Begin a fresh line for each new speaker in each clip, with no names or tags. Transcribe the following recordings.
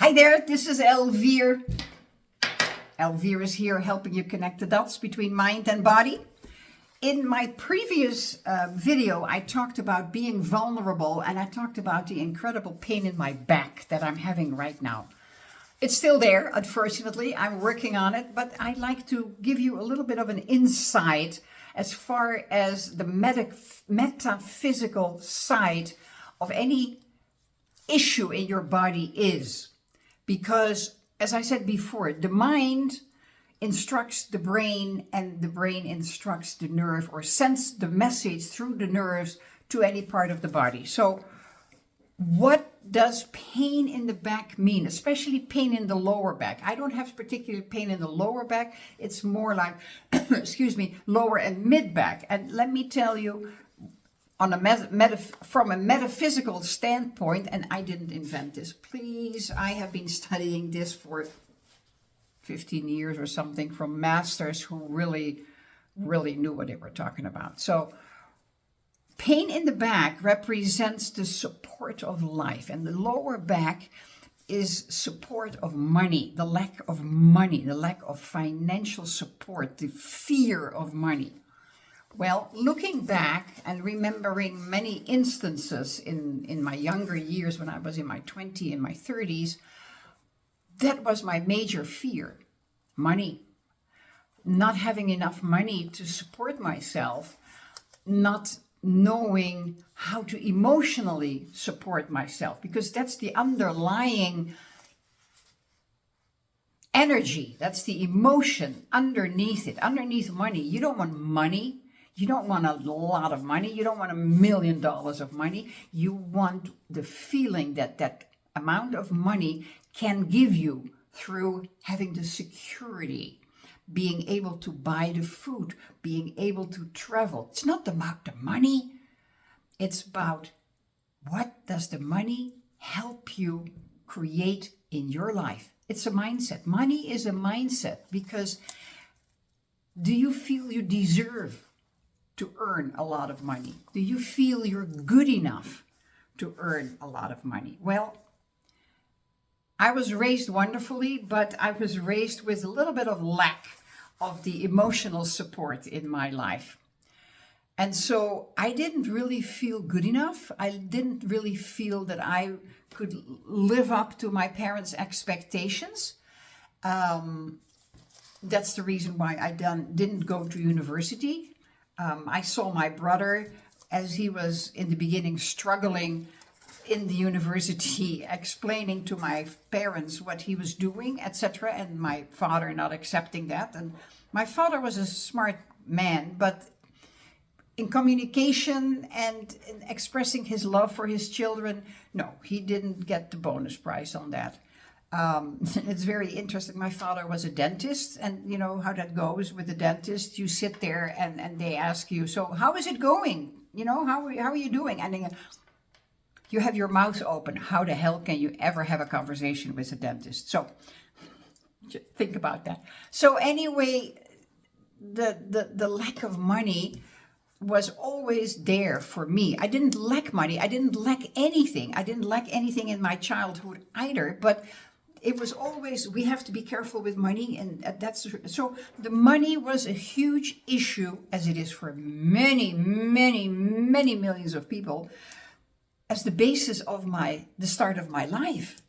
Hi there, this is Elvire. Elvire is here helping you connect the dots between mind and body. In my previous video, I talked about being vulnerable and I talked about the incredible pain in my back that I'm having right now. It's still there, unfortunately. I'm working on it, but I'd like to give you a little bit of an insight as far as the metaphysical side of any issue in your body is. Because, as I said before, the mind instructs the brain and the brain instructs the nerve or sends the message through the nerves to any part of the body. So what does pain in the back mean? Especially pain in the lower back. I don't have particular pain in the lower back. It's more like, excuse me, lower and mid back. And let me tell you, on from a metaphysical standpoint, and I didn't invent this, please, I have been studying this for 15 years or something from masters who really knew what they were talking about. So pain in the back represents the support of life, and the lower back is support of money, the lack of money, the lack of financial support, the fear of money. Well, looking back and remembering many instances in my younger years when I was in my 20s and my 30s, that was my major fear. Money. Not having enough money to support myself, not knowing how to emotionally support myself, because that's the underlying energy, that's the emotion underneath it, underneath money. You don't want money. You don't want a lot of money. You don't want $1 million of money. You want the feeling that that amount of money can give you through having the security, being able to buy the food, being able to travel. It's not about the money. It's about what does the money help you create in your life. It's a mindset. Money is a mindset, because do you feel you deserve to earn a lot of money? Do you feel you're good enough to earn a lot of money? Well, I was raised wonderfully, but I was raised with a little bit of lack of the emotional support in my life. And so I didn't really feel good enough. I didn't really feel that I could live up to my parents' expectations. That's the reason why I didn't go to university. I saw my brother, as he was in the beginning struggling in the university, explaining to my parents what he was doing, etc., and my father not accepting that. And my father was a smart man, but in communication and in expressing his love for his children, no, he didn't get the bonus prize on that. It's very interesting. My father was a dentist, and you know how that goes with the dentist. You sit there and they ask you, so how is it going? You know, how are you doing? And then you have your mouth open. How the hell can you ever have a conversation with a dentist? So think about that. So anyway, the lack of money was always there for me. I didn't lack money. I didn't lack anything. I didn't lack anything in my childhood either, but it was always, we have to be careful with money, and that's, so the money was a huge issue, as it is for many millions of people, as the basis of the start of my life.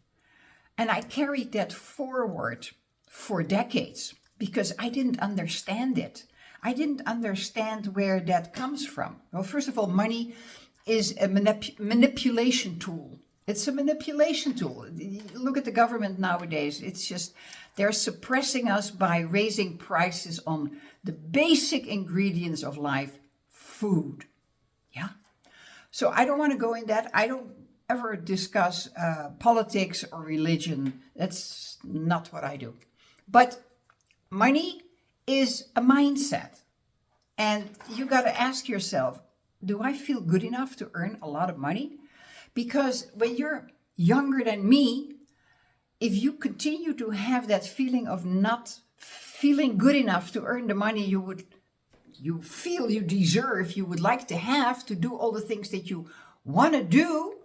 And I carried that forward for decades because I didn't understand it. I didn't understand where that comes from. Well, first of all, money is a manipulation tool. It's a manipulation tool. Look at the government nowadays. It's just, they're suppressing us by raising prices on the basic ingredients of life, food. Yeah. So I don't want to go in that. I don't ever discuss politics or religion. That's not what I do. But money is a mindset. And you got to ask yourself, do I feel good enough to earn a lot of money? Because when you're younger than me, if you continue to have that feeling of not feeling good enough to earn the money you feel you deserve, you would like to have to do all the things that you want to do,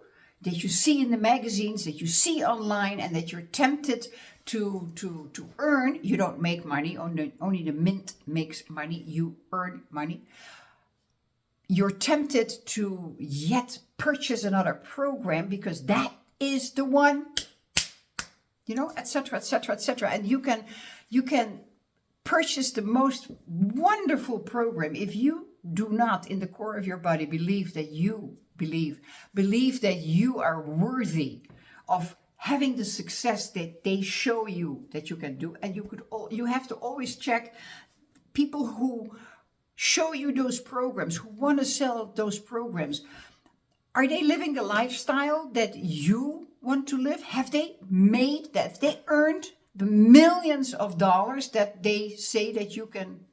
that you see in the magazines, that you see online, and that you're tempted to earn. You don't make money, only the mint makes money, you earn money. You're tempted to yet purchase another program because that is the one, etc., etc., etc. And you can purchase the most wonderful program if you do not, in the core of your body, believe that you are worthy of having the success that they show you that you can do. And you have to always check people who show you those programs, who want to sell those programs. Are they living the lifestyle that you want to live? Have they made that? Have they earned the millions of dollars that they say that you can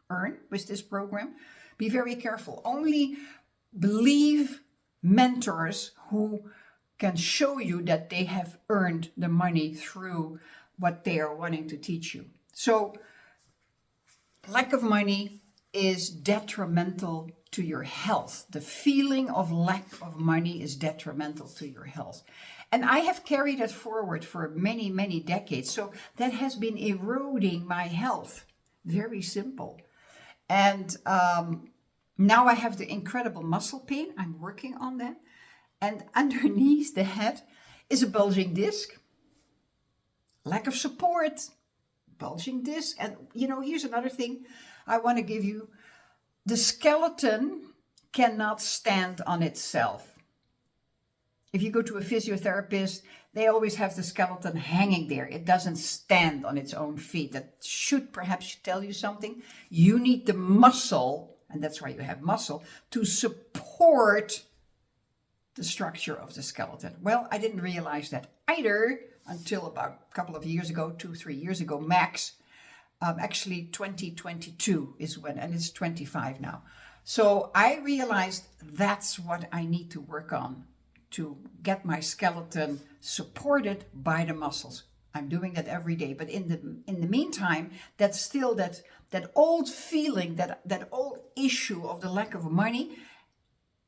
earn with this program? Be very careful. Only believe mentors who can show you that they have earned the money through what they are wanting to teach you. So, lack of money is detrimental to your health. The feeling of lack of money is detrimental to your health. And I have carried that forward for many, many decades. So that has been eroding my health. Very simple. And now I have the incredible muscle pain. I'm working on that. And underneath the head is a bulging disc. Lack of support, bulging disc. And here's another thing I want to give you. The skeleton cannot stand on itself. If you go to a physiotherapist, they always have the skeleton hanging there. It doesn't stand on its own feet. That should perhaps tell you something. You need the muscle, and that's why you have muscle, to support the structure of the skeleton. Well, I didn't realize that either until about a couple of years ago, 2-3 years ago, max. Actually 2022 is when, and it's 25 now. So I realized that's what I need to work on to get my skeleton supported by the muscles. I'm doing that every day. But in the meantime, that's still that old feeling, that old issue of the lack of money,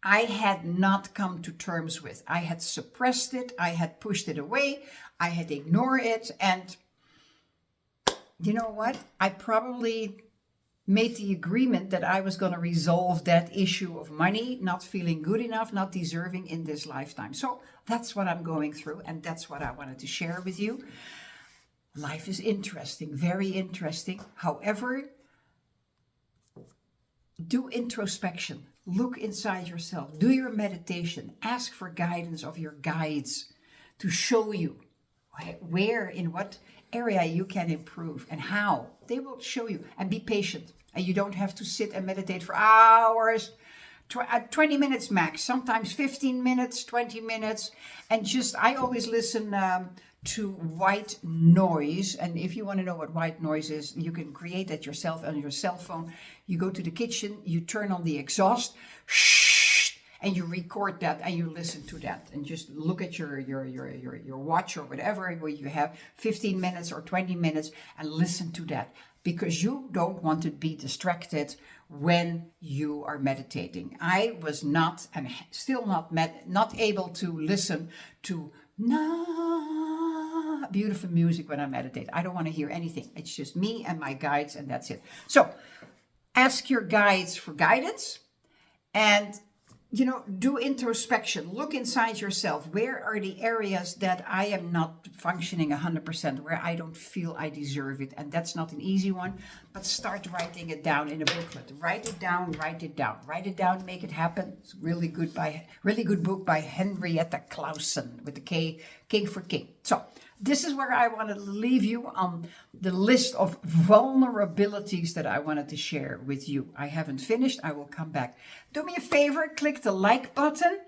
I had not come to terms with. I had suppressed it. I had pushed it away. I had ignored it. And you know what? I probably made the agreement that I was going to resolve that issue of money, not feeling good enough, not deserving in this lifetime. So that's what I'm going through, and that's what I wanted to share with you. Life is interesting, very interesting. However, do introspection. Look inside yourself. Do your meditation. Ask for guidance of your guides to show you where, in what area you can improve and how. They will show you. And be patient. And you don't have to sit and meditate for hours. 20 minutes max, sometimes 15 minutes, 20 minutes. And I always listen to white noise. And if you want to know what white noise is, you can create that yourself on your cell phone. You go to the kitchen, you turn on the exhaust, and you record that and you listen to that. And just look at your watch or whatever, where you have 15 minutes or 20 minutes, and listen to that. Because you don't want to be distracted when you are meditating. I was not, and still not able to listen to beautiful music when I meditate. I don't want to hear anything. It's just me and my guides, and that's it. So ask your guides for guidance, and do introspection. Look inside yourself. Where are the areas that I am not functioning 100%, where I don't feel I deserve it? And that's not an easy one, but start writing it down in a booklet. Write it down, make it happen. It's really good book by Henrietta Clausen with the K for King. So this is where I wanted to leave you on the list of vulnerabilities that I wanted to share with you. I haven't finished. I will come back. Do me a favor, click the like button.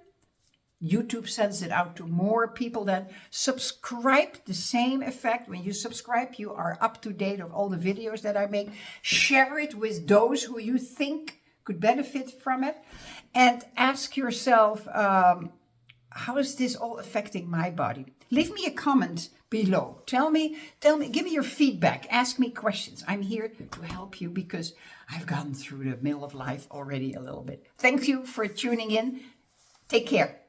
YouTube sends it out to more people. Then subscribe, the same effect. When you subscribe, you are up to date of all the videos that I make. Share it with those who you think could benefit from it. And ask yourself, how is this all affecting my body? Leave me a comment below. Tell me, give me your feedback. Ask me questions. I'm here to help you because I've gone through the middle of life already a little bit. Thank you for tuning in. Take care.